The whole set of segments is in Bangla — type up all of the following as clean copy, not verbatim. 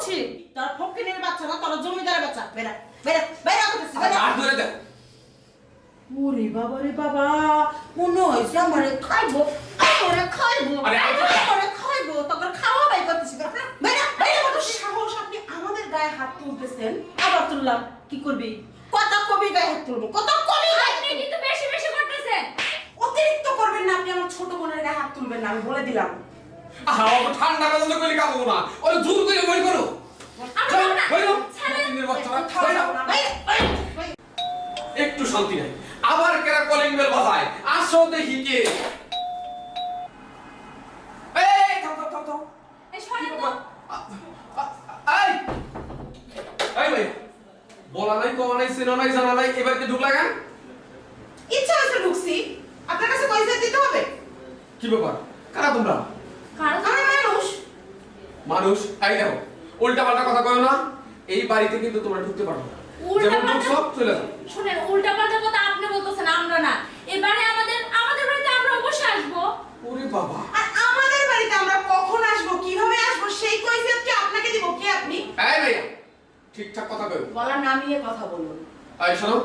বুঝছি তোর ফকিনের বাচ্চা না তোর জমিদারের বাচ্চা বেরা বেরা বেরা করতেছিস বেরা আর ধরে দে। ওরে বাবা রে বাবা মনে হইছে আমারে খাইবো আরে আমারে খাইবো তোর খাওয়া বাই করতেছিস বেরা বেরা করতেছিস সাহস আপনি আমাদের গায়ে হাত তুলতেছেন আবার তুললাম কি করবি কত কবি গায়ে হাত তুলবো কত কবি গায়ে আপনি কিন্তু বেশি বেশি করতেছেন। অতিরিক্ত করবেন না আপনি আমার ছোট বোনের গায়ে হাত তুলবেন না আমি বলে দিলাম আহা ও ঠান্ডা মেজাজে কইলে কাবো না ওরে জোর করে বই করো আমরা না বইরো ছাড়েন। একটু শান্তি নাই আবার কেরা কলিং বেল বাজায় আসো দেখি কে এই থাম থাম থাম থাম এই সরেন তো। এই এই ভাই বলা নাই কওয়া নাই চেনা নাই জানা নাই এবার কি ঢুকলা কেন ইচ্ছা আছে ঢুকছি আপনার কাছে পয়সা দিতে হবে কি ব্যাপার কারা তোমরা কারণ আমি মানুষ মানুষ এই দেখো উল্টা পাল্টা কথা কয়ো না এই বাড়িতে কিন্তু তোমরা ঢুকতে পারো না যেমন ঢুক সব চলে যাও শুনেন, উল্টাপাল্টা কথা আপনি বলতেছেন, আমরা না। এবারে আমাদের বাড়িতে আমরা অবশ্যই আসবো। ওরে বাবা আর আমাদের বাড়িতে আমরা কখন আসবো কিভাবে আসবো সেই কৈফিয়ত কি আপনাকে দিব কে আপনি এই ভাইয়া ঠিকঠাক কথা কইও গলা নামিয়ে কথা বলুন এই শোনো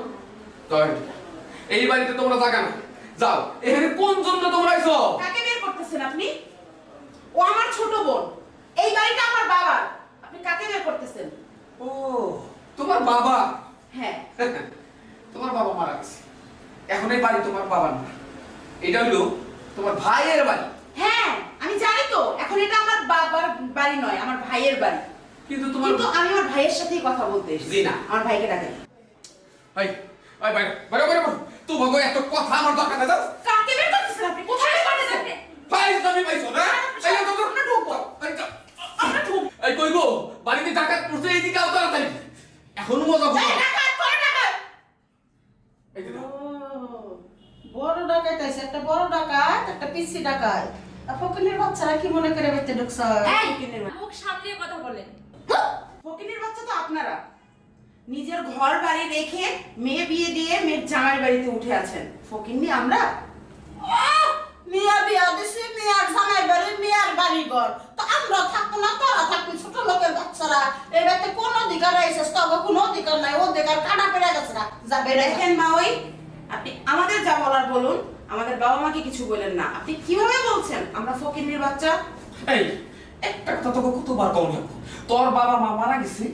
দয়া এই বাড়িতে তোমরা থাকা না যাও এখানে কোন জন্য তোমরা আইছো কাকে বের করতেছেন আপনি ও আমার ছোট বোন এই বাড়িটা আমার বাবার আপনি কাকে বের করতেছেন ও তোমার বাবা হ্যাঁ তোমার বাবা মারা গেছে এখন এই বাড়ি তোমার বাবার না এটা হলো তোমার ভাইয়ের বাড়ি হ্যাঁ আমি জানি তো এখন এটা আমার বাবার বাড়ি নয় আমার ভাইয়ের বাড়ি কিন্তু তোমার কিন্তু আমি আমার ভাইয়ের সাথেই কথা বলতে এসেছি জি না। আমার ভাইকে ডাকেন এই এই বাইরে বাইরে বাইরে তোমাকে এত কথা আমার দরকার না দাও কাকে বের করতেছেন আপনি কোথায় বের করতেছেন ভাই তুমি পাইছো না এই তো তো আমরা ঢুকবো আমরা ঢুকবো এই কই গো বাড়িতে ডাকাত পড়ছে এইদিকে আও তাড়াতাড়ি এখনো মজা এই করো ডাকাত কোন ডাকাত এই যে দাও। বড় ডাকাত আছে একটা বড় ডাকাত একটা পিসি ডাকাত ফকিনের বাচ্চারা কি মনে করে বেতে ঢুকছে এই ফকিনের মুখ সামলিয়ে কথা বলেন। ফকিনের বাচ্চা তো আপনারা নিজের ঘর বাড়ি রেখে মেয়ে বিয়ে দিয়ে মেয়ের জামাই বাড়িতে উঠে আছেন ফকিন্নি আমরা মিয়া বিয়া দিছি মিয়ার জামাই বাড়ি মিয়ার বাড়ি ঘর তো আমরা থাকবো না তোরা থাকবি ছোট লোকের বাচ্চারা এই বাড়িতে কোন অধিকার আছে তবে কোনো অধিকার নাই অধিকার কাটা পেরে গেছে না যাবে দেখেন মা ওই আপনি আমাদের যা বলার বলুন আমাদের বাবা মাকে কিছু বলেন না আপনি কিভাবে বলছেন আমরা ফকিন্নির বাচ্চা এই একটা কথা তোকে কতবার কম লাগবে তোর বাবা মা মারা গেছে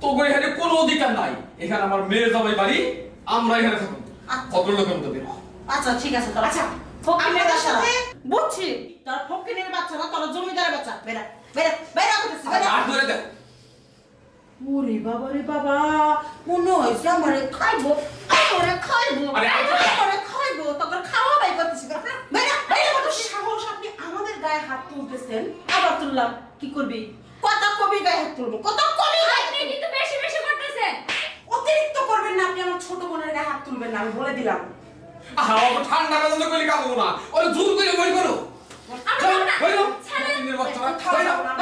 তোকে এখানে কোনো অধিকার নাই এখানে আমার মেয়ে জামাই বাড়ি আমরা এখানে থাকবো ভদ্রলোকের মতো বের হও। আচ্ছা ঠিক আছে তোর আচ্ছা ফকিনের সাথে বুঝছি তোর ফকিনের বাচ্চা না তোর জমিদারের বাচ্চা বেরা বেরা বেরা করতেছিস বেরা আর ধরে দে ওরে বাবা রে বাবা মনে হইছে আমারে খাইবো আরে আমারে খাইবো তোর খাওয়া বাই করতেছিস বেরা বেরা বেরা করতেছিস সাহস আপনি আমাদের গায়ে হাত তুলতেছেন আবার তুললাম কি করবি কত কবি গায়ে হাত তুলবো কত কবি গায়ে আপনি কিন্তু বেশি বেশি করতেছেন। অতিরিক্ত করবেন না আপনি আমার ছোট বোনের গায়ে হাত তুলবেন না আমি বলে দিলাম আহা ও ঠান্ডা মেজাজে কইলে কাবো না ওরে জোর করে বই করো আমরা না বইরো ছাড়েন। বাচ্চারা খাওয়া না